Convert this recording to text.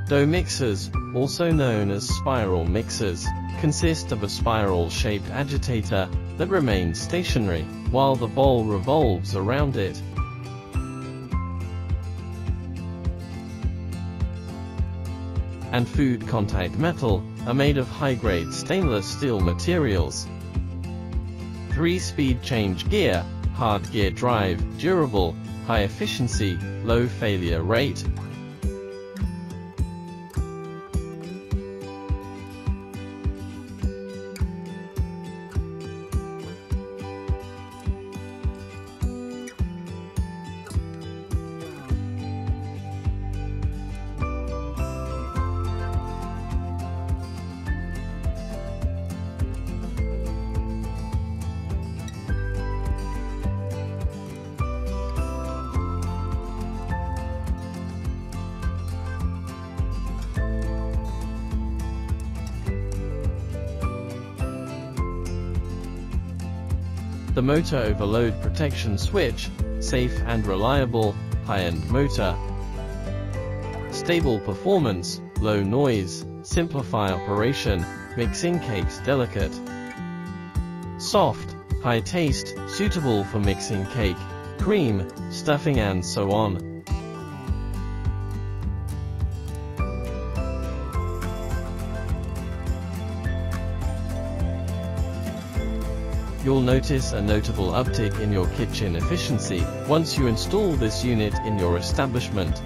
Dough mixers, also known as spiral mixers, consist of a spiral-shaped agitator that remains stationary while the bowl revolves around it. And food contact metal are made of high-grade stainless steel materials. 3-speed change gear, hard gear drive, durable, high efficiency, low failure rate. The motor overload protection switch, safe and reliable, high-end motor. Stable performance, low noise, simplify operation, mixing cakes delicate. Soft, high taste, suitable for mixing cake, cream, stuffing and so on. You'll notice a notable uptick in your kitchen efficiency once you install this unit in your establishment.